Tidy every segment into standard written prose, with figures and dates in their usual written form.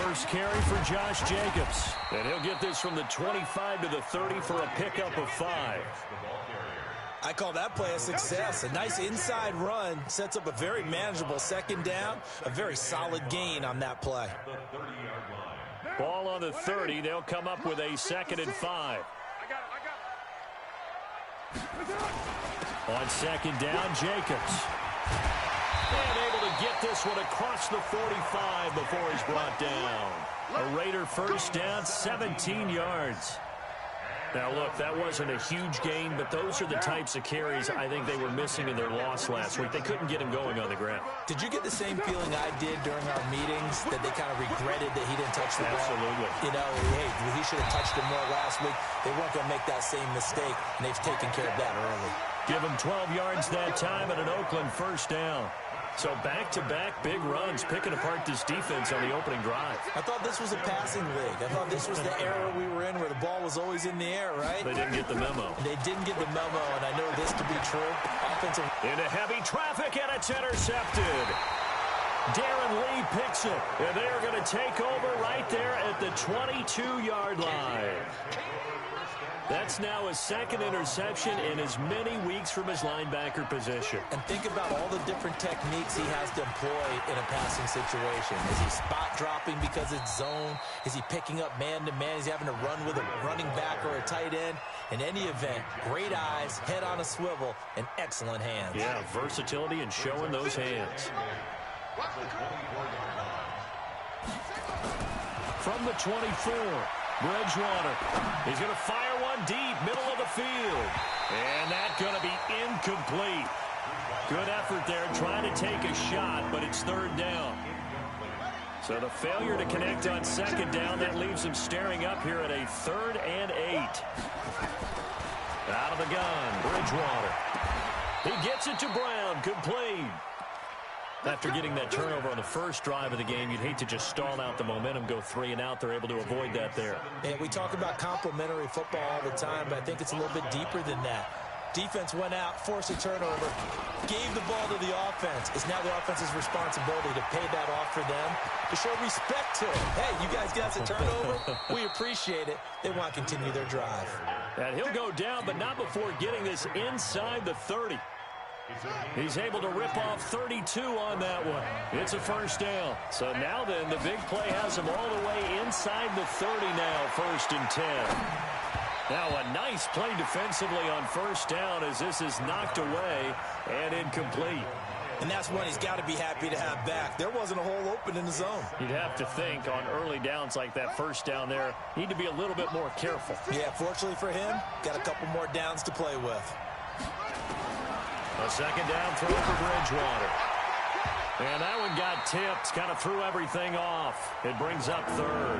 first carry for Josh Jacobs. And he'll get this from the 25 to the 30 for a pickup of 5. I call that play a success. A nice inside run sets up a very manageable second down. A very solid gain on that play. Ball on the 30. They'll come up with a 2nd and 5. On 2nd down, Jacobs. And able to get this one across the 45 before he's brought down. A Raider first down, 17 yards. Now, look, that wasn't a huge gain, but those are the types of carries I think they were missing in their loss last week. They couldn't get him going on the ground. Did you get the same feeling I did during our meetings, that they kind of regretted that he didn't touch the ball? Absolutely. You know, hey, he should have touched it more last week. They weren't going to make that same mistake, and they've taken care of that early. Give him 12 yards that time and an Oakland first down. So back-to-back big runs, picking apart this defense on the opening drive. I thought this was a passing league. I thought this was the era we were in where the ball was always in the air, right? They didn't get the memo. They didn't get the memo, and I know this to be true. Offensive. Into heavy traffic, and it's intercepted. Darren Lee picks it, and they are going to take over right there at the 22-yard line. That's now his 2nd interception in as many weeks from his linebacker position. And think about all the different techniques he has to employ in a passing situation. Is he spot dropping because it's zone? Is he picking up man-to-man? Is he having to run with a running back or a tight end? In any event, great eyes, head on a swivel, and excellent hands. Yeah, versatility and showing those hands. From the 24, Bridgewater. He's going to fire one deep, middle of the field. And that's going to be incomplete. Good effort there trying to take a shot, but it's 3rd down. So the failure to connect on 2nd down, that leaves him staring up here at a 3rd and 8. Out of the gun, Bridgewater. He gets it to Brown, complete. After getting that turnover on the first drive of the game, you'd hate to just stall out the momentum, go 3 and out. They're able to avoid that there. And we talk about complementary football all the time, but I think it's a little bit deeper than that. Defense went out, forced a turnover, gave the ball to the offense. It's now the offense's responsibility to pay that off for them, to show respect to it. Hey, you guys got a turnover? We appreciate it. They want to continue their drive. And he'll go down, but not before getting this inside the 30. He's able to rip off 32 on that one. It's a first down. So now then, the big play has him all the way inside the 30 now, 1st and 10. Now a nice play defensively on first down as this is knocked away and incomplete. And that's one he's got to be happy to have back. There wasn't a hole open in the zone. You'd have to think on early downs like that first down there, need to be a little bit more careful. Yeah, fortunately for him, got a couple more downs to play with. A 2nd down throw for Bridgewater. And that one got tipped, kind of threw everything off. It brings up 3rd.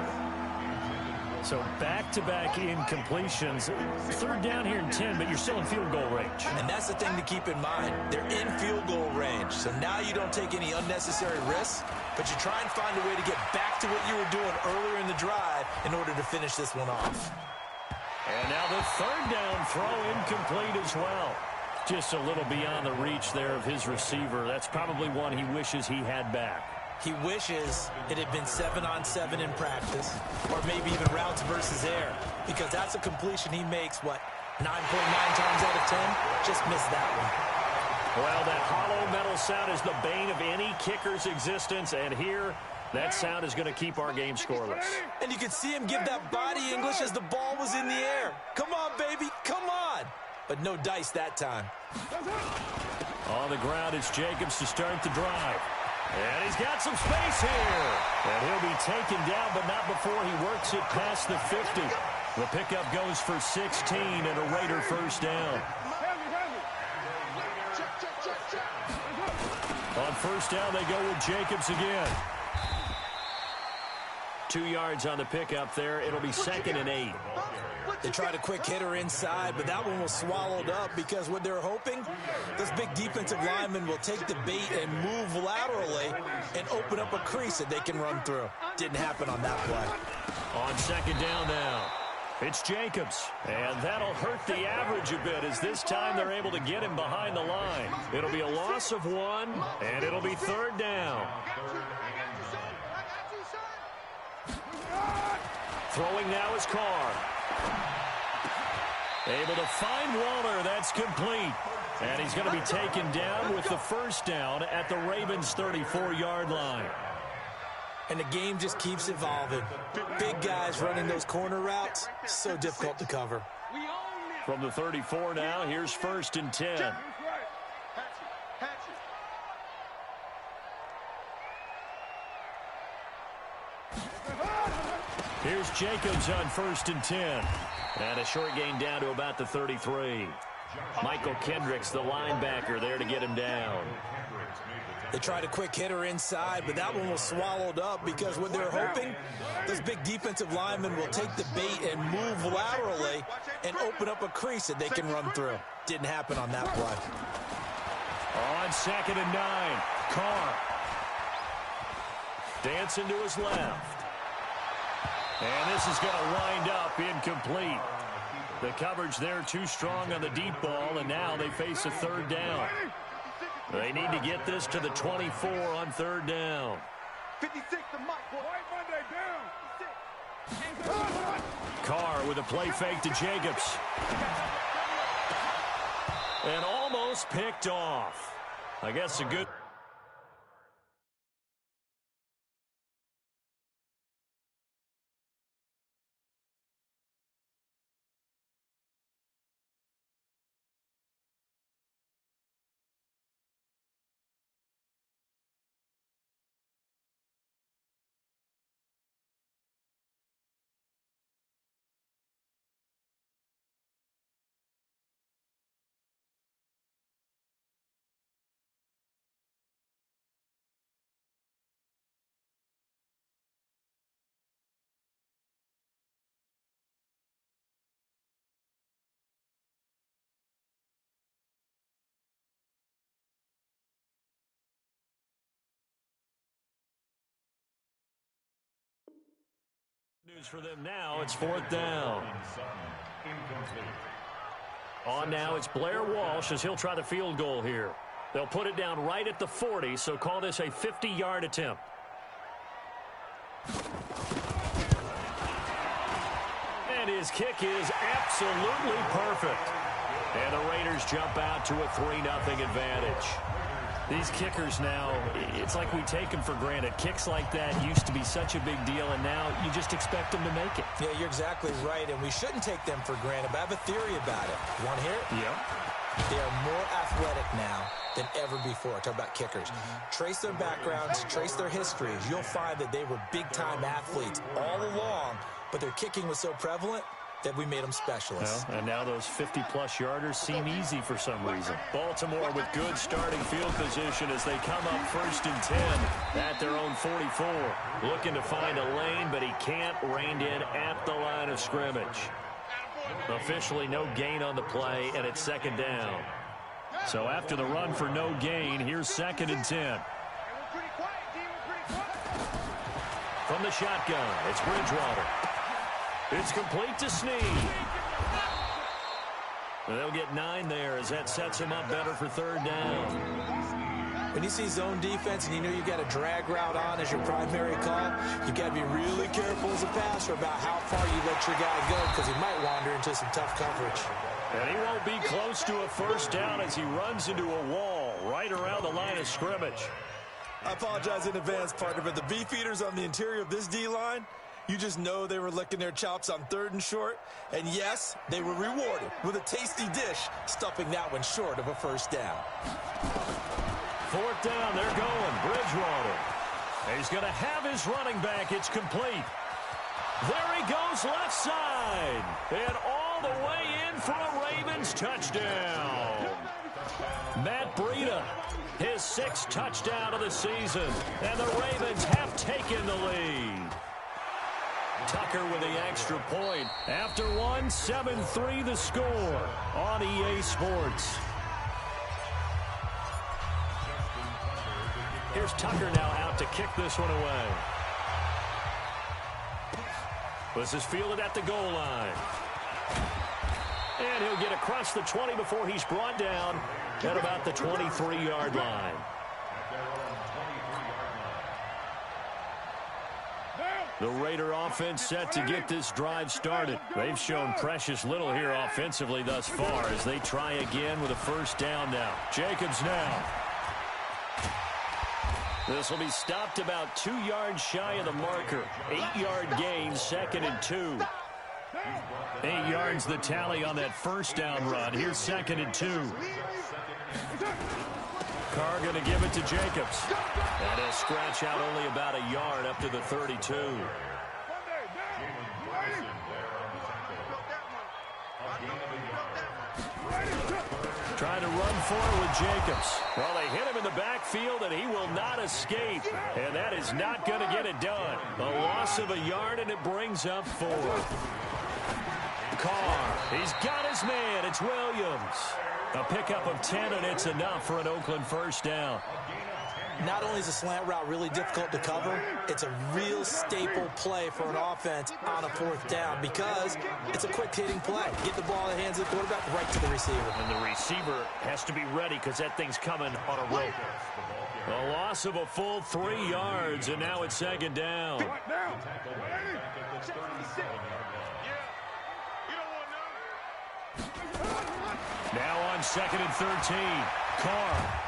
So back-to-back incompletions. 3rd down here in 10, but you're still in field goal range. And that's the thing to keep in mind. They're in field goal range. So now you don't take any unnecessary risks, but you try and find a way to get back to what you were doing earlier in the drive in order to finish this one off. And now the 3rd down throw incomplete as well. Just a little beyond the reach there of his receiver. That's probably one he wishes he had back. He wishes it had been 7-on-7 in practice, or maybe even routes versus air, because that's a completion he makes, what, 9.9 times out of 10? Just missed that one. Well, that hollow metal sound is the bane of any kicker's existence, and here, that sound is going to keep our game scoreless. And you could see him give that body English as the ball was in the air. Come on, baby, come on. But no dice that time. On the ground, it's Jacobs to start the drive. And he's got some space here. And he'll be taken down, but not before he works it past the 50. The pickup goes for 16 and a Raider first down. On first down, they go with Jacobs again. 2 yards on the pickup there. It'll be 2nd and 8. They tried a quick hitter inside, but that one was swallowed up because what they're hoping, those big defensive linemen will take the bait and move laterally and open up a crease that they can run through. Didn't happen on that play. On 2nd down now, it's Jacobs. And that'll hurt the average a bit as this time they're able to get him behind the line. It'll be a loss of 1, and it'll be 3rd down. Throwing now is Carr. Able to find Waller. That's complete. And he's going to be taken down with the first down at the Ravens' 34-yard line. And the game just keeps evolving. Big guys running those corner routes, so difficult to cover. From the 34 now, here's 1st and 10. Here's Jacobs on 1st and 10. And a short gain down to about the 33. Michael Kendricks, the linebacker, there to get him down. They tried a quick hitter inside, but that one was swallowed up because what they're hoping, those big defensive linemen will take the bait and move laterally and open up a crease that they can run through. Didn't happen on that play. On 2nd and 9, Carr. Dancing to his left. And this is going to wind up incomplete. The coverage there too strong on the deep ball, and now they face a 3rd down. They need to get this to the 24 on 3rd down. 56 to Mike. Down. Carr with a play fake to Jacobs. And almost picked off. I guess a good... News for them now, it's 4th down. On now, it's Blair Walsh as he'll try the field goal here. They'll put it down right at the 40, so call this a 50-yard attempt. And his kick is absolutely perfect. And the Raiders jump out to a 3-0 advantage. These kickers now, it's like we take them for granted. Kicks like that used to be such a big deal, and now you just expect them to make it. Yeah, you're exactly right, and we shouldn't take them for granted, but I have a theory about it. You want to hear it? Yeah. They are more athletic now than ever before. Talk about kickers. Trace their backgrounds, trace their histories. You'll find that they were big-time athletes all along, but their kicking was so prevalent that we made them specialists. Well, and now those 50-plus yarders seem easy for some reason. Baltimore with good starting field position as they come up 1st and 10 at their own 44. Looking to find a lane, but he can't. Reined in at the line of scrimmage. Officially no gain on the play, and it's 2nd down. So after the run for no gain, here's 2nd and 10. From the shotgun, it's Bridgewater. It's complete to Snead. They'll get 9 there as that sets him up better for 3rd down. When you see zone defense and you know you got a drag route on as your primary call, you got to be really careful as a passer about how far you let your guy go because he might wander into some tough coverage. And he won't be close to a 1st down as he runs into a wall right around the line of scrimmage. I apologize in advance, partner, but the beefeaters on the interior of this D-line, you just know they were licking their chops on 3rd and short. And yes, they were rewarded with a tasty dish, stuffing that one short of a 1st down. 4th down, they're going. Bridgewater. He's going to have his running back. It's complete. There he goes left side. And all the way in for a Ravens touchdown. Matt Breida, his 6th touchdown of the season. And the Ravens have taken the lead. Tucker with the extra point. After one, 7-3 the score on EA Sports. Here's Tucker now out to kick this one away. This is fielded at the goal line. And he'll get across the 20 before he's brought down at about the 23-yard line. The Raider offense set to get this drive started. They've shown precious little here offensively thus far as they try again with a first down now. Jacobs now. This will be stopped about 2 yards shy of the marker. 8-yard gain, 2nd and 2. 8 yards the tally on that first down run. Here's 2nd and 2. Carr going to give it to Jacobs. And he'll scratch out only about a yard up to the 32. Trying to run forward with Jacobs. Well, they hit him in the backfield, and he will not escape. And that is not going to get it done. A loss of a yard, and it brings up 4. Carr, he's got his man. It's Williams. A pickup of 10, and it's enough for an Oakland first down. Not only is a slant route really difficult to cover, it's a real staple play for an offense on a 4th down because it's a quick-hitting play. Get the ball in the hands of the quarterback right to the receiver. And the receiver has to be ready because that thing's coming on a rope. A loss of a full 3 yards, and now it's 2nd down. Now on 2nd and 13, Carr.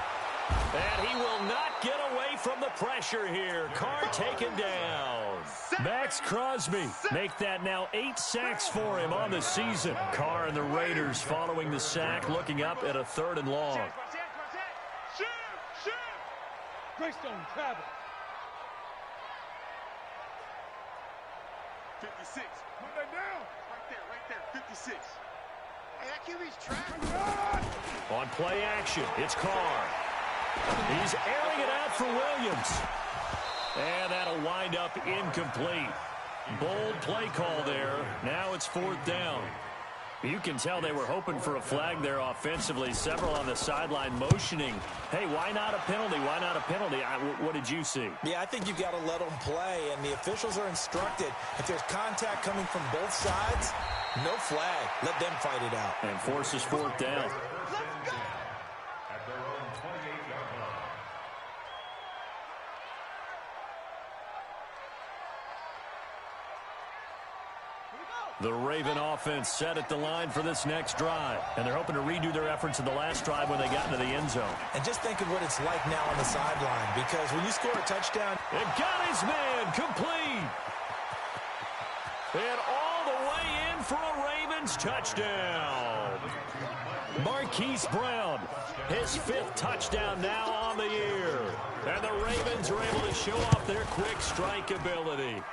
And he will not get away from the pressure here. Carr taken down. Max Crosby make that now 8 sacks for him on the season. Carr and the Raiders following the sack, looking up at a 3rd and long. Greystone travel. 56. Put that down. Right there. 56. Hey, that QB's trapped. On play action, it's Carr. He's airing it out for Williams. And that'll wind up incomplete. Bold play call there. Now it's 4th down. You can tell they were hoping for a flag there offensively. Several on the sideline motioning. Hey, why not a penalty? Why not a penalty? What did you see? Yeah, I think you've got to let them play, and the officials are instructed. If there's contact coming from both sides, no flag. Let them fight it out. And forces 4th down. The Raven offense set at the line for this next drive. And they're hoping to redo their efforts in the last drive when they got into the end zone. And just think of what it's like now on the sideline, because when you score a touchdown... It got his man complete. And all the way in for a Ravens touchdown. Marquise Brown, his 5th touchdown now on the year. And the Ravens are able to show off their quick strike ability.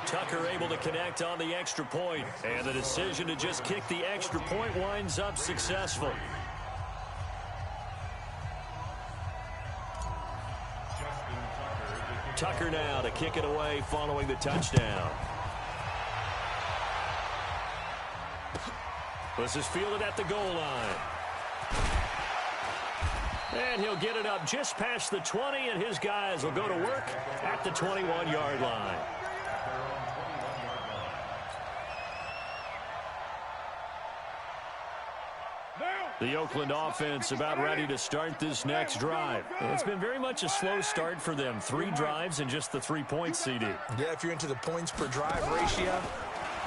Tucker able to connect on the extra point, and the decision to just kick the extra point winds up successful. Tucker now to kick it away following the touchdown. This is fielded at the goal line. And he'll get it up just past the 20, and his guys will go to work at the 21-yard line. The Oakland offense about ready to start this next drive. It's been very much a slow start for them. 3 drives and just the 3 points, CD. Yeah, if you're into the points per drive ratio,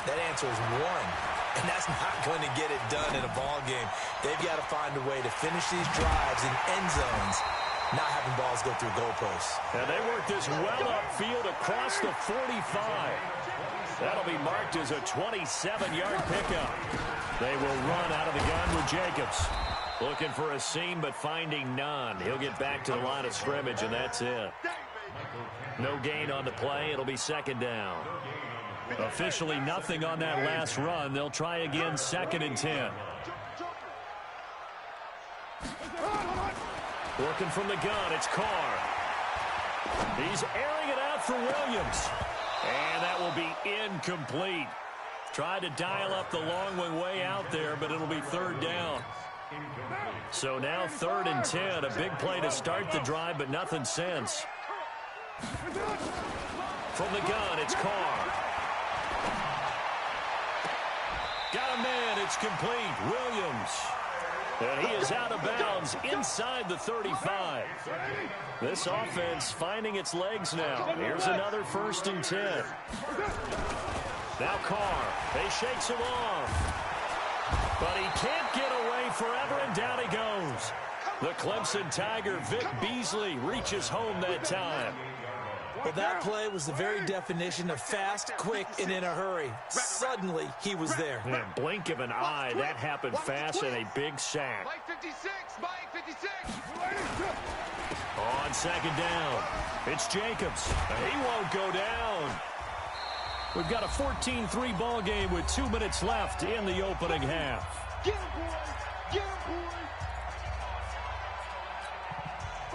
that answer is 1. And that's not going to get it done in a ball game. They've got to find a way to finish these drives in end zones, not having balls go through goalposts. And they work this well upfield across the 45. That'll be marked as a 27-yard pickup. They will run out of the gun with Jacobs. Looking for a seam, but finding none. He'll get back to the line of scrimmage, and that's it. No gain on the play. It'll be 2nd down. Officially nothing on that last run. They'll try again, 2nd and 10. Working from the gun, it's Carr. He's airing it out for Williams. And that will be incomplete. Tried to dial up the long one way out there, but it'll be 3rd down. So now 3rd and 10. A big play to start the drive, but nothing since. From the gun, it's Carr. Got a man. It's complete. Williams. And he is out of bounds inside the 35. This offense finding its legs now. Here's another 1st and 10. Now Carr. He shakes him off. But he can't get away forever, and down he goes. The Clemson Tiger, Vic Beasley, reaches home that time. Well, that play was the very definition of fast, quick, and in a hurry. Suddenly, he was there. In a blink of an eye, that happened fast, and a big sack. Mike 56, Mike 56. On 2nd down, it's Jacobs. He won't go down. We've got a 14-3 ball game with 2 minutes left in the opening half. Get him, boys. Get him, boys.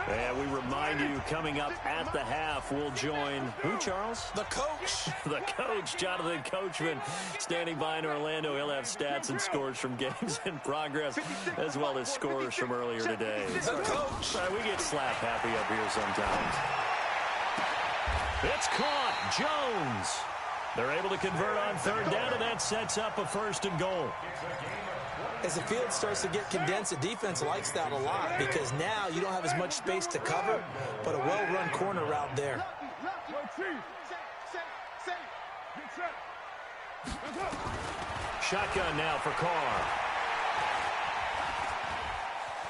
And we remind you, coming up at the half, we'll join who, Charles? The coach. The coach, Jonathan Coachman, standing by in Orlando. He'll have stats and scores from games in progress, as well as scores from earlier today. The coach. We get slap happy up here sometimes. It's caught. Jones. They're able to convert on 3rd down, and that sets up a 1st and goal. As the field starts to get condensed, the defense likes that a lot because now you don't have as much space to cover, but a well-run corner route there. Shotgun now for Carr.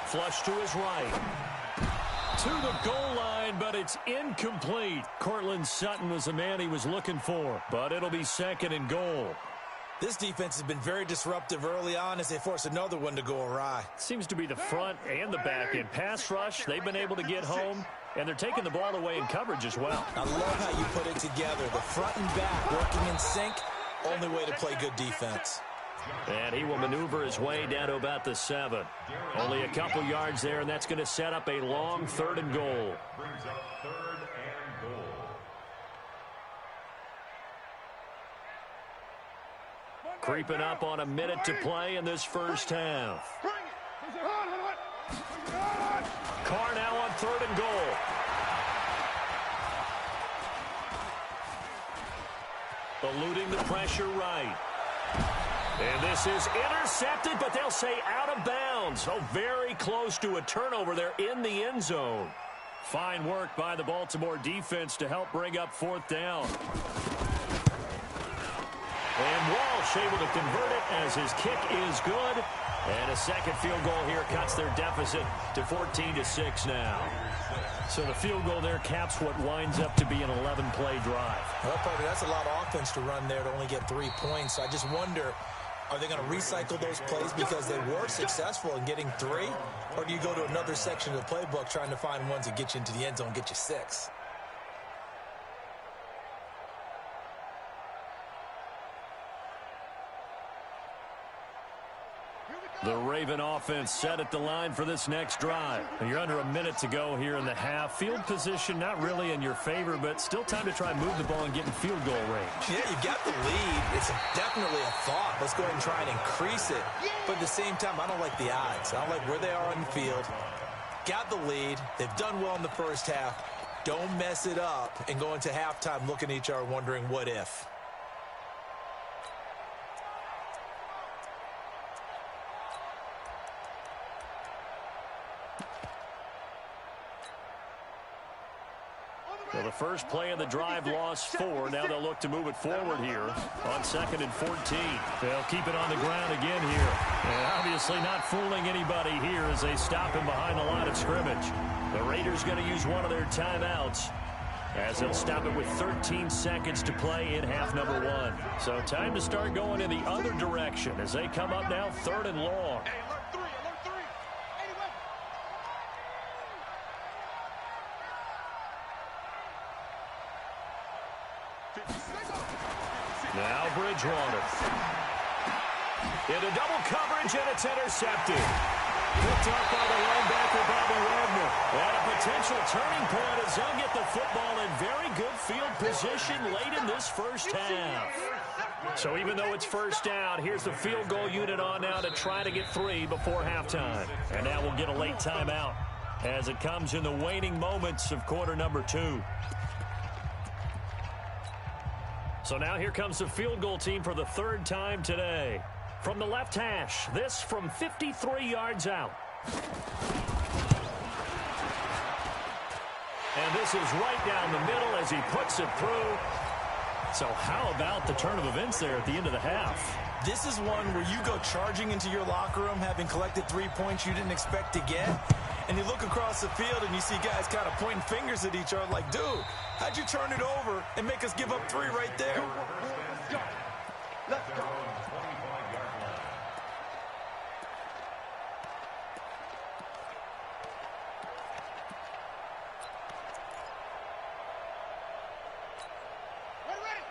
Flush to his right. To the goal line, but it's incomplete. Cortland Sutton was the man he was looking for, but it'll be 2nd and goal. This defense has been very disruptive early on as they force another one to go awry. Seems to be the front and the back end. Pass rush, they've been able to get home, and they're taking the ball away in coverage as well. I love how you put it together. The front and back working in sync, only way to play good defense. And he will maneuver his way down to about the 7. Only a couple yards there, and that's going to set up a long 3rd and goal. Creeping up on a minute to play in this 1st half. Carr now on 3rd and goal. Eluding the pressure right. And this is intercepted, but they'll say out of bounds. So very close to a turnover there in the end zone. Fine work by the Baltimore defense to help bring up 4th down. And Walsh able to convert it as his kick is good. And a 2nd field goal here cuts their deficit to 14-6 now. So the field goal there caps what winds up to be an 11-play drive. Well, Parker, that's a lot of offense to run there to only get 3 points. So I just wonder, are they going to recycle those plays because they were successful in getting 3? Or do you go to another section of the playbook trying to find ones that get you into the end zone and get you 6? The Raven offense set at the line for this next drive. And you're under a minute to go here in the half. Field position not really in your favor, but still time to try and move the ball and get in field goal range. Yeah, you got the lead. It's definitely a thought. Let's go ahead and try and increase it. But at the same time, I don't like the odds. I don't like where they are on the field. Got the lead. They've done well in the 1st half. Don't mess it up and go into halftime looking at each other wondering what if. So the first play of the drive lost 4. Now they'll look to move it forward here on 2nd and 14. They'll keep it on the ground again here. And obviously not fooling anybody here as they stop him behind the line of scrimmage. The Raiders going to use one of their timeouts as they'll stop it with 13 seconds to play in half number 1. So time to start going in the other direction as they come up now 3rd and long. Now Bridgewater. Into double coverage, and it's intercepted. Picked up by the linebacker, Bobby Wagner. And a potential turning point as they'll get the football in very good field position late in this 1st half. So even though it's 1st down, here's the field goal unit on now to try to get 3 before halftime. And now we'll get a late timeout as it comes in the waning moments of quarter number 2. So now here comes the field goal team for the 3rd time today. From the left hash, this from 53 yards out. And this is right down the middle as he puts it through. So how about the turn of events there at the end of the half? This is one where you go charging into your locker room having collected 3 points you didn't expect to get. And you look across the field and you see guys kind of pointing fingers at each other like, dude, how'd you turn it over and make us give up 3 right there? Let's go. Let's go.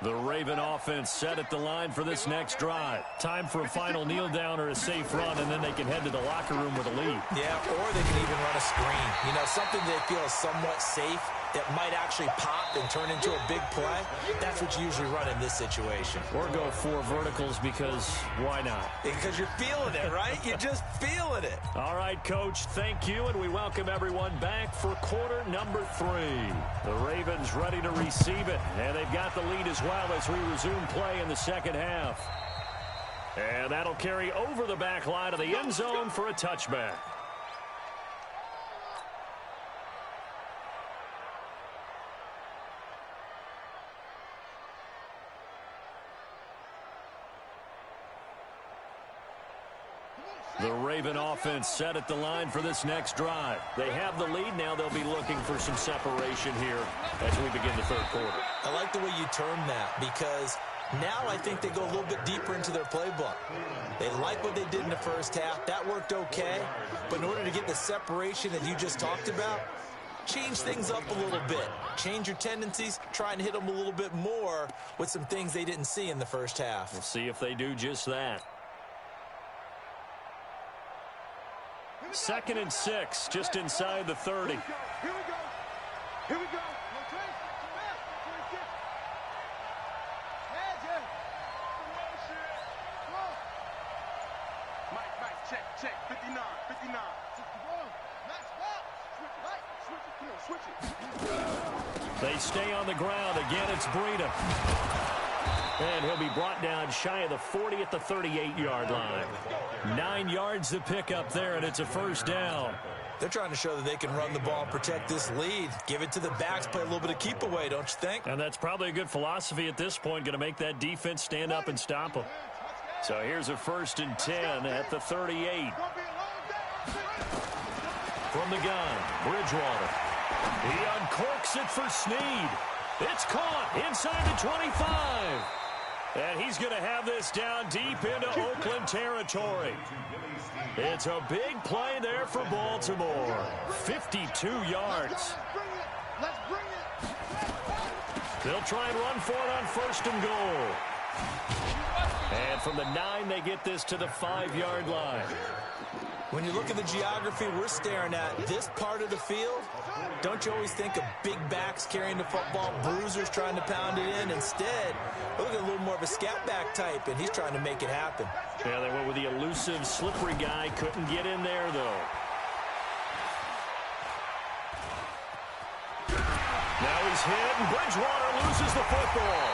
The Raven offense set at the line for this next drive. Time for a final kneel down or a safe run, and then they can head to the locker room with a lead. Yeah, or they can even run a screen. You know, something they feel is somewhat safe that might actually pop and turn into a big play. That's what you usually run in this situation. Or go 4 verticals because why not? Because you're feeling it, right? You're just feeling it. All right, Coach, thank you, and we welcome everyone back for quarter number 3. The Ravens ready to receive it, and they've got the lead as well as we resume play in the second half. And that'll carry over the back line of the end zone for a touchback. The Raven offense set at the line for this next drive. They have the lead now. They'll be looking for some separation here as we begin the third quarter. I like the way you term that because now I think they go a little bit deeper into their playbook. They like what they did in the first half. That worked okay. But in order to get the separation that you just talked about, change things up a little bit. Change your tendencies. Try and hit them a little bit more with some things they didn't see in the first half. We'll see if they do just that. 2nd and 6, just inside the 30. Here we go. Here we go. Mike, check. 59. Switch it. They stay on the ground. Again, it's Breida. And he'll be brought down shy of the 40 at the 38-yard line. 9 yards to pick up there, and it's a first down. They're trying to show that they can run the ball and protect this lead. Give it to the backs, play a little bit of keep away, don't you think? And that's probably a good philosophy at this point, going to make that defense stand up and stop them. So here's a 1st and 10 at the 38. From the gun, Bridgewater. He uncorks it for Snead. It's caught inside the 25. And he's going to have this down deep into Oakland territory. It's a big play there for Baltimore. 52 yards. Let's bring it. They'll try and run for it on 1st and goal. And from the 9, they get this to the 5-yard line. When you look at the geography we're staring at, this part of the field, don't you always think of big backs carrying the football, bruisers trying to pound it in? Instead, look at a little more of a scat back type, and he's trying to make it happen. Yeah, they went with the elusive, slippery guy. Couldn't get in there, though. Now he's hit, and Bridgewater loses the football.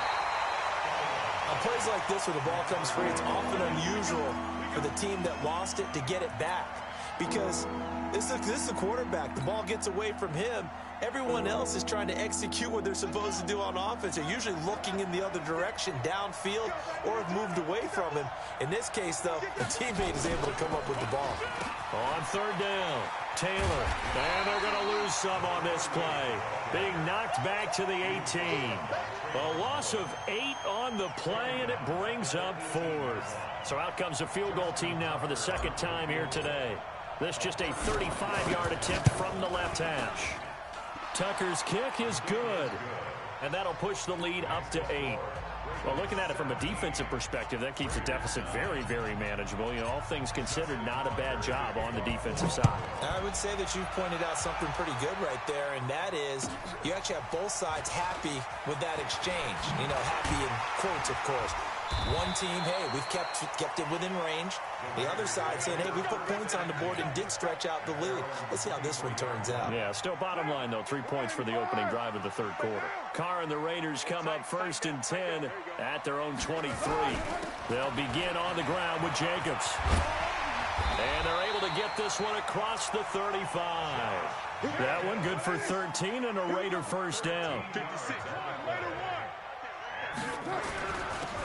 On plays like this where the ball comes free, it's often unusual for the team that lost it to get it back. Because this is a quarterback. The ball gets away from him. Everyone else is trying to execute what they're supposed to do on offense. They're usually looking in the other direction, downfield, or have moved away from him. In this case, though, the teammate is able to come up with the ball. On 3rd down, Taylor. And they're going to lose some on this play. Being knocked back to the 18. A loss of 8 on the play, and it brings up 4th. So out comes a field goal team now for the 2nd time here today. This just a 35-yard attempt from the left hash. Tucker's kick is good, and that'll push the lead up to 8. Well, looking at it from a defensive perspective, that keeps the deficit very, very manageable. You know, all things considered, not a bad job on the defensive side. I would say that you've pointed out something pretty good right there, and that is you actually have both sides happy with that exchange. You know, happy in quotes, of course. One team, hey, we've kept it within range. The other side saying, hey, we put points on the board and did stretch out the lead. Let's see how this one turns out. Yeah, still bottom line, though, 3 points for the opening drive of the third quarter. Carr and the Raiders come up 1st and 10 at their own 23. They'll begin on the ground with Jacobs. And they're able to get this one across the 35. That one good for 13 and a Raider first down.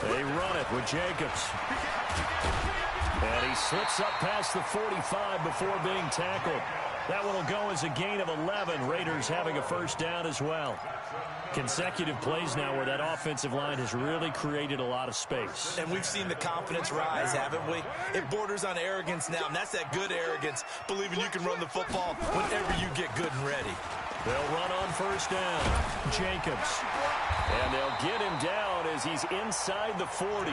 They run it with Jacobs. And he slips up past the 45 before being tackled. That one will go as a gain of 11. Raiders having a first down as well. Consecutive plays now where that offensive line has really created a lot of space. And we've seen the confidence rise, haven't we? It borders on arrogance now, and that's that good arrogance, believing you can run the football whenever you get good and ready. They'll run on first down. Jacobs. And they'll get him down as he's inside the 40.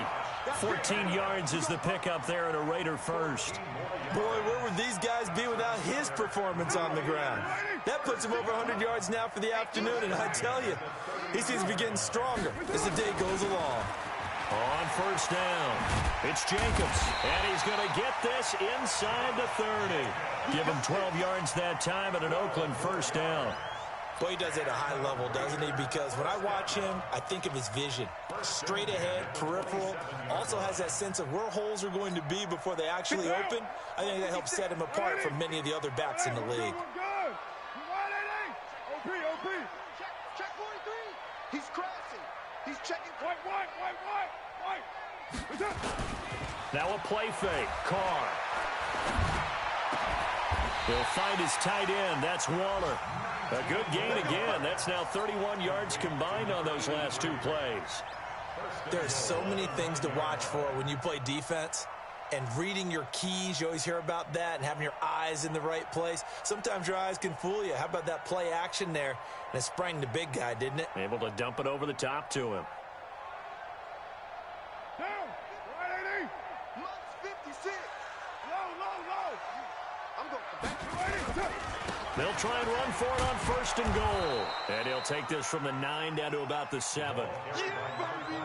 14 yards is the pickup there at a Raider first. Boy, where would these guys be without his performance on the ground? That puts him over 100 yards now for the afternoon, and I tell you, he seems to be getting stronger as the day goes along. On first down, it's Jacobs, and he's going to get this inside the 30. Give him 12 yards that time at an Oakland first down. Boy, he does it at a high level, doesn't he? Because when I watch him, I think of his vision. Straight ahead, peripheral. Also has that sense of where holes are going to be before they actually open. I think that helps set him apart from many of the other backs in the league. OP. Check 43. He's crossing. He's checking. White. Now a play fake. Carr. He'll find his tight end. That's Waller. A good gain again. That's now 31 yards combined on those last 2 plays. There's so many things to watch for when you play defense. And reading your keys, you always hear about that, and having your eyes in the right place. Sometimes your eyes can fool you. How about that play action there? And it sprang the big guy, didn't it? Able to dump it over the top to him. Down. Right, 80. Lux 56. Low. I'm going to come back. They'll try and run for it on 1st and goal. And he'll take this from the 9 down to about the 7.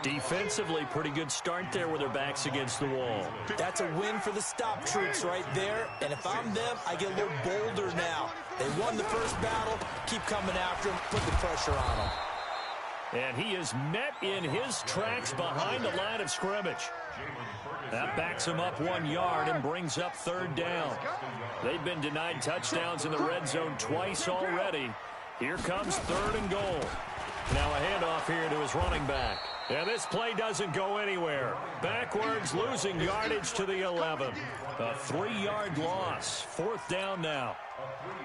Defensively, pretty good start there with their backs against the wall. That's a win for the stop troops right there. And if I'm them, I get a little bolder now. They won the first battle. Keep coming after them. Put the pressure on them. And he is met in his tracks behind the line of scrimmage. That backs him up 1 yard and brings up 3rd down. They've been denied touchdowns in the red zone twice already. Here comes 3rd and goal. Now a handoff here to his running back. And this play doesn't go anywhere. Backwards, losing yardage to the 11. A 3-yard loss. 4th down now.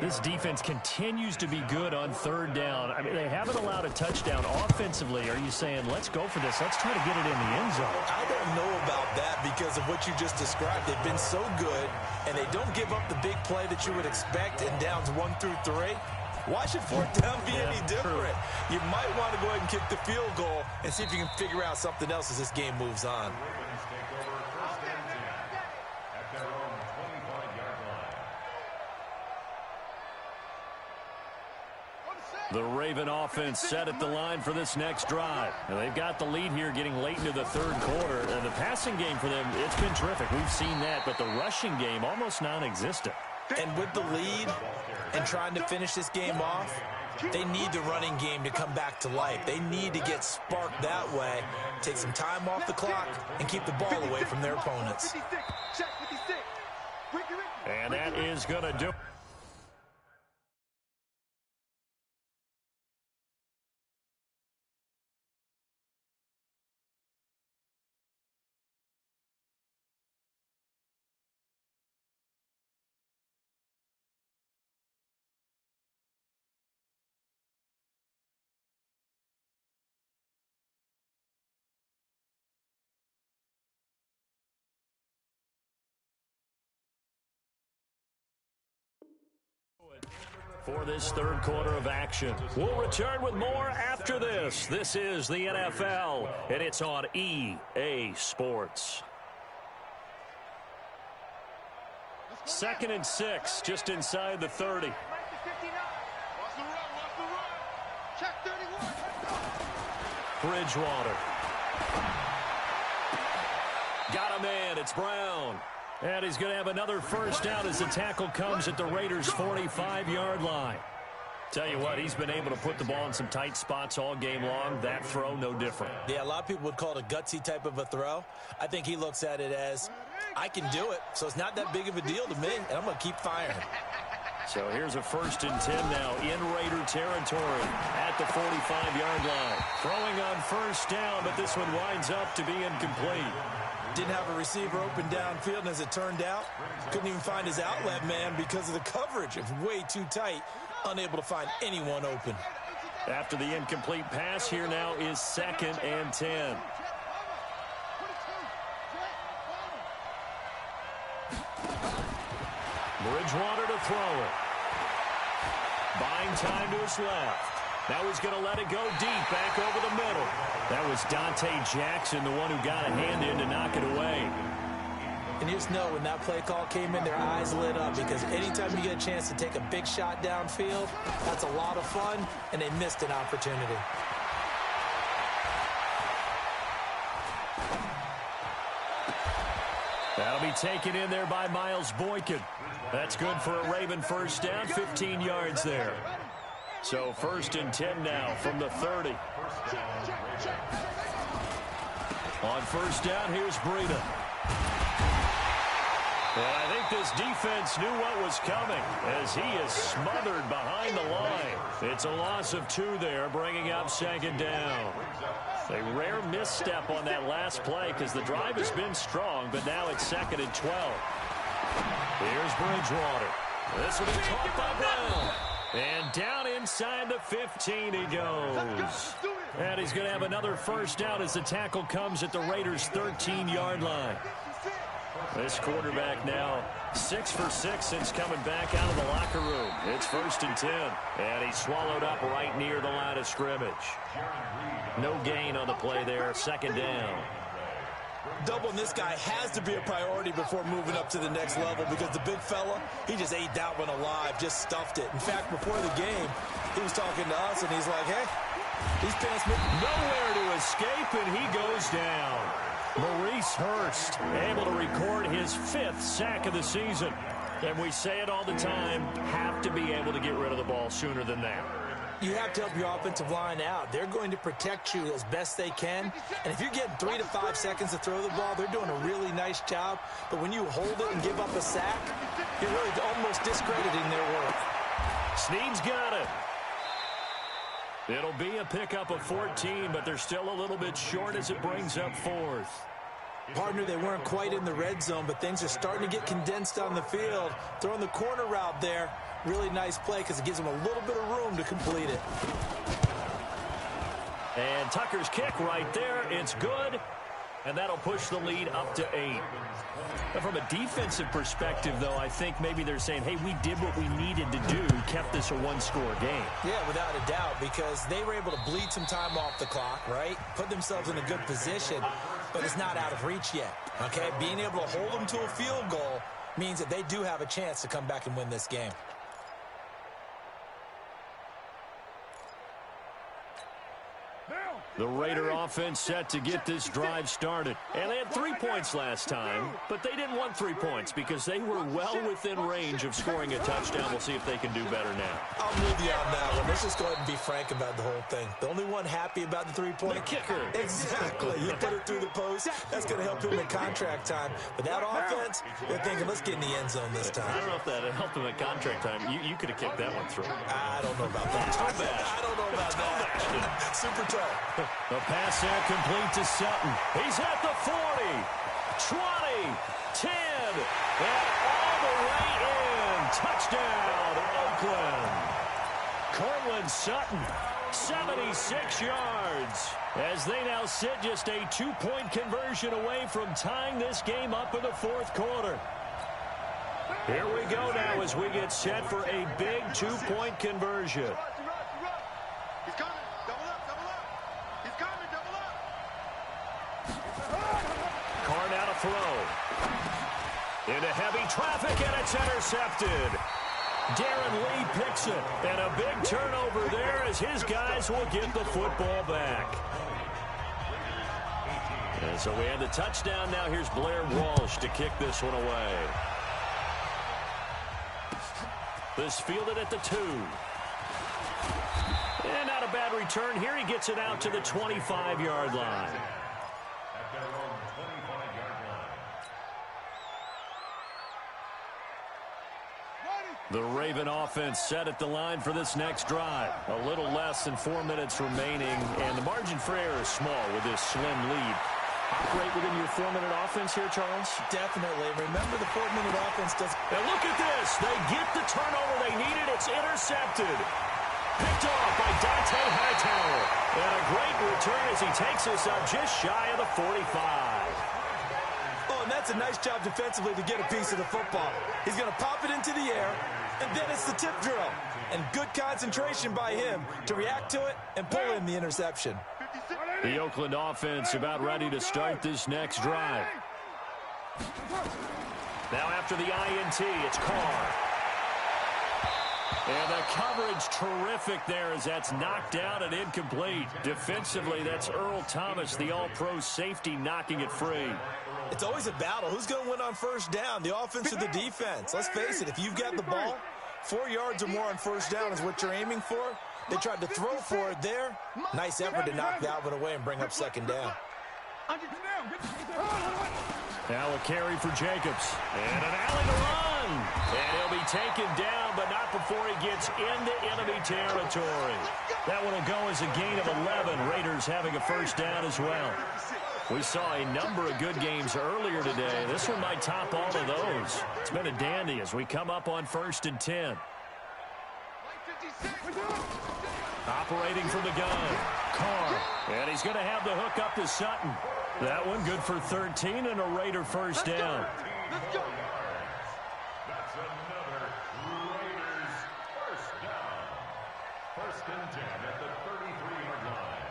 This defense continues to be good on 3rd down. I mean, they haven't allowed a touchdown offensively. Are you saying, let's go for this? Let's try to get it in the end zone. I don't know about that because of what you just described. They've been so good, and they don't give up the big play that you would expect in downs 1 through 3. Why should 4th down be any different? You might want to go ahead and kick the field goal and see if you can figure out something else as this game moves on. The Raven offense set at the line for this next drive. And they've got the lead here getting late into the 3rd quarter. And the passing game for them, it's been terrific. We've seen that. But the rushing game, almost non-existent. And with the lead and trying to finish this game off, they need the running game to come back to life. They need to get sparked that way, take some time off the clock, and keep the ball away from their opponents. And that is going to do it. For this 3rd quarter of action. We'll return with more after this. This is the NFL, and it's on EA Sports. 2nd and 6, just inside the 30. Bridgewater. Got a man. It's Brown. And he's going to have another first down as the tackle comes at the Raiders' 45-yard line. Tell you what, he's been able to put the ball in some tight spots all game long. That throw, no different. Yeah, a lot of people would call it a gutsy type of a throw. I think he looks at it as, I can do it, so it's not that big of a deal to me, and I'm going to keep firing. So here's a 1st and 10 now in Raider territory at the 45-yard line. Throwing on first down, but this one winds up to be incomplete. Didn't have a receiver open downfield, and as it turned out, couldn't even find his outlet man because of the coverage. It was way too tight, unable to find anyone open. After the incomplete pass, here now is 2nd and 10. Bridgewater to throw it. Buying time to his left. Now he's going to let it go deep, back over the middle. That was Dante Jackson, the one who got a hand in to knock it away. And you just know when that play call came in, their eyes lit up, because anytime you get a chance to take a big shot downfield, that's a lot of fun, and they missed an opportunity. That'll be taken in there by Miles Boykin. That's good for a Raven first down, 15 yards there. So 1st and 10 now from the 30. On first down, here's Breida. And I think this defense knew what was coming as he is smothered behind the line. It's a loss of 2 there, bringing up 2nd down. A rare misstep on that last play because the drive has been strong, but now it's 2nd and 12. Here's Bridgewater. This will be caught by Brown. And down inside the 15 he goes. And he's going to have another first down as the tackle comes at the Raiders' 13-yard line. This quarterback now 6 for 6 since coming back out of the locker room. It's 1st and 10. And he's swallowed up right near the line of scrimmage. No gain on the play there. 2nd down. Doubling this guy has to be a priority before moving up to the next level, because the big fella, he just ate that one alive, just stuffed it. In fact, before the game, he was talking to us, and he's like, hey, these pants nowhere to escape, and he goes down. Maurice Hurst able to record his 5th sack of the season. And we say it all the time, have to be able to get rid of the ball sooner than that. You have to help your offensive line out. They're going to protect you as best they can. And if you're getting 3 to 5 seconds to throw the ball, they're doing a really nice job. But when you hold it and give up a sack, you're really almost discrediting their work. Snead's got it. It'll be a pickup of 14, but they're still a little bit short as it brings up 4th. Partner, they weren't quite in the red zone, but things are starting to get condensed on the field. Throwing the corner route there. Really nice play because it gives them a little bit of room to complete it. And Tucker's kick right there. It's good. And that'll push the lead up to 8. But from a defensive perspective, though, I think maybe they're saying, hey, we did what we needed to do, kept this a 1-score game. Yeah, without a doubt, because they were able to bleed some time off the clock, right? Put themselves in a good position, but it's not out of reach yet, okay? Being able to hold them to a field goal means that they do have a chance to come back and win this game. The Raider offense set to get this drive started. And they had 3 points last time, but they didn't want 3 points because they were well within range of scoring a touchdown. We'll see if they can do better now. I'm with you on that one. Let's just go ahead and be frank about the whole thing. The only one happy about the 3-point. The kicker. Exactly. You put it through the post. That's going to help him in contract time. But that offense, they're thinking, let's get in the end zone this time. I don't know if that helped him at contract time. You could have kicked that one through. I don't know about that. I don't know about that. Super tough. The pass there complete to Sutton. He's at the 40, 20, 10, and all the way in. Touchdown, Oakland. Cortland Sutton, 76 yards. As they now sit just a 2-point conversion away from tying this game up in the 4th quarter. Here we go now as we get set for a big 2-point conversion. Throw into heavy traffic, and it's intercepted. Darren Lee picks it, and a big turnover there as his guys will get the football back. And so we have the touchdown. Now here's Blair Walsh to kick this one away. This fielded at the 2. And not a bad return here. He gets it out to the 25-yard line. The Raven offense set at the line for this next drive. A little less than 4 minutes remaining, and the margin for error is small with this slim lead. Operate within your 4-minute offense here, Charles? Definitely. Remember, the 4-minute offense does... And look at this. They get the turnover they needed. It's intercepted. Picked off by Dante Hightower. And a great return as he takes us up just shy of the 45. Oh, and that's a nice job defensively to get a piece of the football. He's going to pop it into the air, and then it's the tip drill. And good concentration by him to react to it and pull in the interception. The Oakland offense about ready to start this next drive. Now after the INT, it's Carr. And the coverage terrific there as that's knocked out and incomplete. Defensively, that's Earl Thomas, the all-pro safety, knocking it free. It's always a battle. Who's going to win on first down, the offense or the defense? Let's face it, if you've got the ball, 4 yards or more on first down is what you're aiming for. They tried to throw for it there. Nice effort to knock that one away and bring up second down. Now a carry for Jacobs. And an alley to run. And he'll be taken down, but not before he gets into enemy territory. That one will go as a gain of 11. Raiders having a first down as well. We saw a number of good games earlier today. This one might top all of those. It's been a dandy as we come up on 1st and 10. Operating from the gun, Carr. And he's going to have the hook up to Sutton. That one good for 13 and a Raider first down. Let's go. That's another Raiders first down. 1st and 10 at the 33-yard line.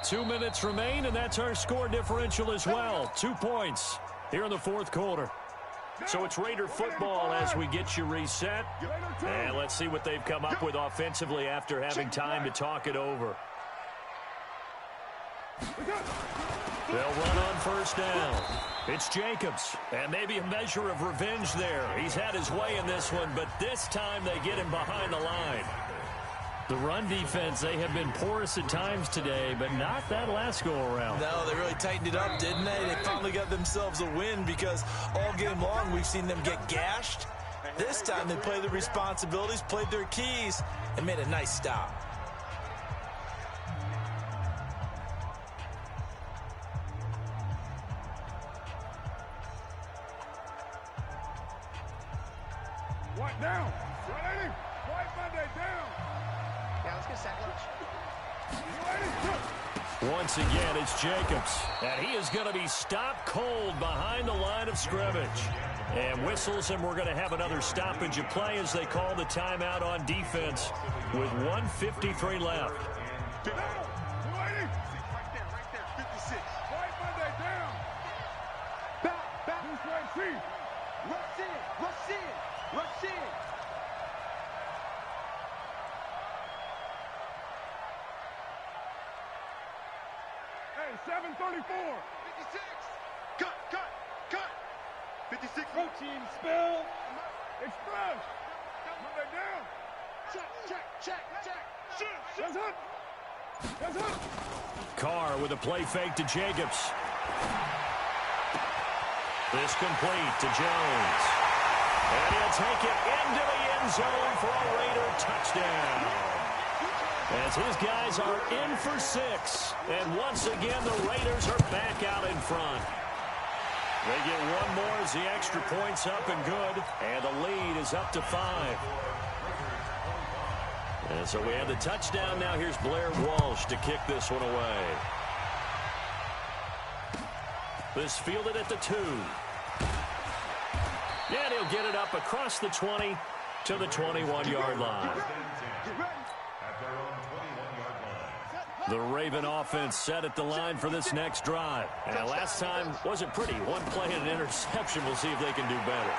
2 minutes remain, and that's our score differential as well. 2 points here in the 4th quarter. So it's Raider football as we get you reset. And let's see what they've come up with offensively after having time to talk it over. They'll run on first down. It's Jacobs. And maybe a measure of revenge there. He's had his way in this one, but this time they get him behind the line. The run defense, they have been porous at times today, but not that last go-around. No, they really tightened it up, didn't they? They finally got themselves a win because all game long we've seen them get gashed. This time they played their responsibilities, played their keys, and made a nice stop. White down. Ready? White Monday down. Yeah, let's get sack lunch. Once again, it's Jacobs. And he is going to be stopped cold behind the line of scrimmage. And whistles, and we're going to have another stoppage of play as they call the timeout on defense with 1:53 left. Down. Ready? Right there. 56. White Monday down. Back. This way, Chief. Rush in. Hey, 734. 56. Cut. 56. Routine spill. Express. Monday down. Check. That's it. Carr with a play fake to Jacobs. This complete to Jones. And he'll take it into the end zone for a Raider touchdown. As his guys are in for 6. And once again, the Raiders are back out in front. They get one more as the extra point's up and good. And the lead is up to 5. And so we have the touchdown. Now here's Blair Walsh to kick this one away. This fielded at the 2. And he'll get it up across the 20 to the 21-yard line. The Raven offense set at the line for this next drive. And last time wasn't pretty. One play and an interception. We'll see if they can do better.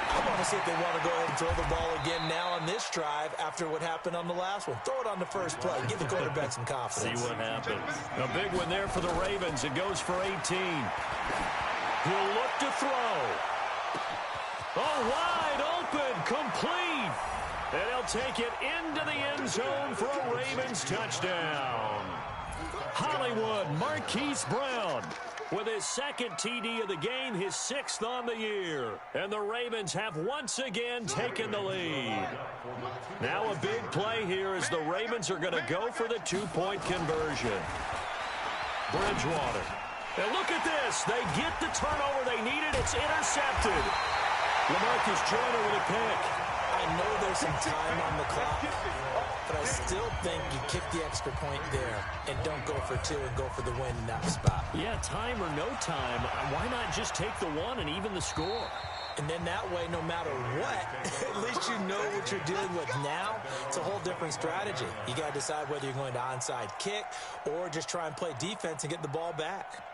I want to see if they want to go ahead and throw the ball again now on this drive after what happened on the last one. Throw it on the first play. Give the quarterback some confidence. See what happens. A big one there for the Ravens. It goes for 18. He'll look to throw. Oh, wide open, complete. And he'll take it into the end zone for a Ravens touchdown. Hollywood Marquise Brown with his second TD of the game, his 6th on the year. And the Ravens have once again taken the lead. Now a big play here as the Ravens are going to go for the 2-point conversion. Bridgewater. And look at this. They get the turnover they needed. It's intercepted. LaMarcus Joyner with a pick. I know there's some time on the clock, but I still think you kick the extra point there and don't go for 2 and go for the win in that spot. Yeah, time or no time, why not just take the 1 and even the score? And then that way, no matter what, at least you know what you're dealing with now. It's a whole different strategy. You got to decide whether you're going to onside kick or just try and play defense and get the ball back.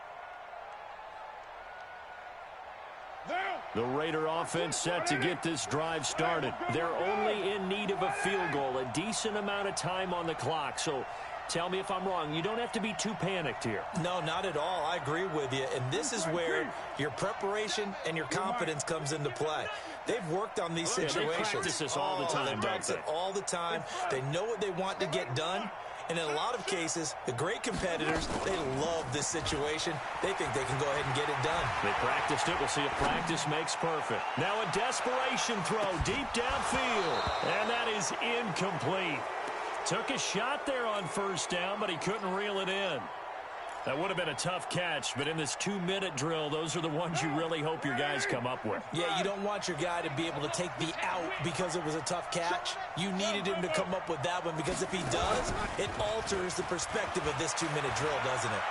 The Raider offense set to get this drive started. They're only in need of a field goal, a decent amount of time on the clock. So tell me if I'm wrong. You don't have to be too panicked here. No, not at all. I agree with you. And this is where your preparation and your confidence comes into play. They've worked on these situations. They practice this all the time, They practice it all the time. They know what they want to get done. And in a lot of cases, the great competitors, they love this situation. They think they can go ahead and get it done. They practiced it. We'll see if practice makes perfect. Now a desperation throw deep downfield. And that is incomplete. Took a shot there on first down, but he couldn't reel it in. That would have been a tough catch, but in this 2-minute drill, those are the ones you really hope your guys come up with. Yeah, you don't want your guy to be able to take the out because it was a tough catch. You needed him to come up with that one because if he does, it alters the perspective of this 2-minute drill, doesn't it?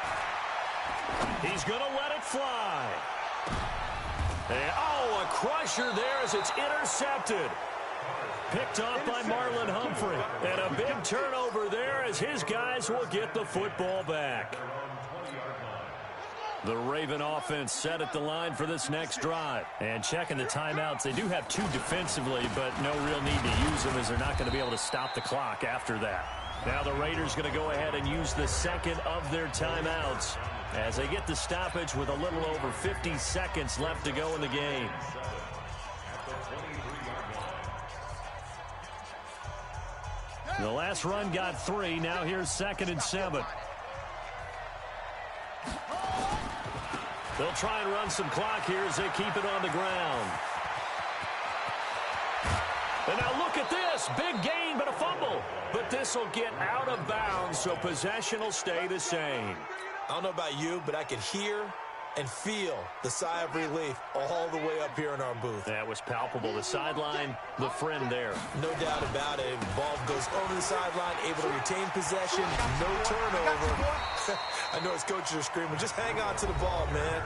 He's going to let it fly. And, oh, a crusher there as it's intercepted. Picked off by Marlon Humphrey. And a big turnover there as his guys will get the football back. The Raven offense set at the line for this next drive. And checking the timeouts, they do have 2 defensively, but no real need to use them as they're not going to be able to stop the clock after that. Now the Raiders going to go ahead and use the second of their timeouts as they get the stoppage with a little over 50 seconds left to go in the game. The last run got 3. Now here's 2nd and 7. They'll try and run some clock here as they keep it on the ground. And now look at this. Big gain, but a fumble. But this will get out of bounds, so possession will stay the same. I don't know about you, but I could hear and feel the sigh of relief all the way up here in our booth. That was palpable. The sideline, the friend there. No doubt about it. The ball goes over the sideline, able to retain possession, no turnover. I know his coaches are screaming, just hang on to the ball, man.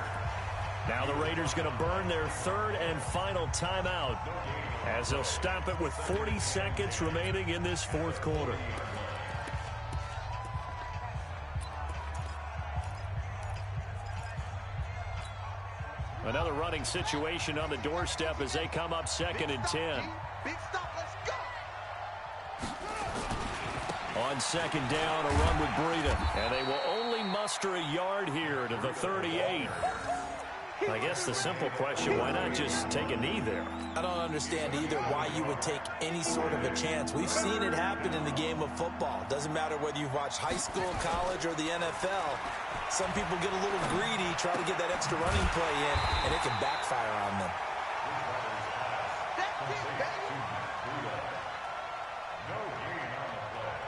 Now the Raiders going to burn their 3rd and final timeout as they'll stop it with 40 seconds remaining in this 4th quarter. Another running situation on the doorstep as they come up 2nd and 10. Big stop, let's go. On 2nd down, a run with Breida. And they will only muster a yard here to the 38. I guess the simple question, why not just take a knee there? I don't understand either why you would take any sort of a chance. We've seen it happen in the game of football. Doesn't matter whether you've watched high school, college, or the NFL. Some people get a little greedy, try to get that extra running play in, and it can backfire on them. That's it, baby. No gain on the play.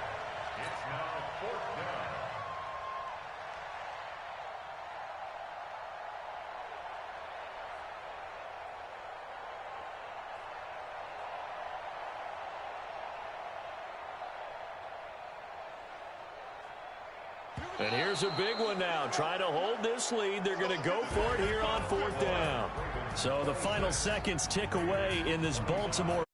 It's now 4th down. And here's a big one now. Trying to hold this lead. They're going to go for it here on 4th down. So the final seconds tick away in this Baltimore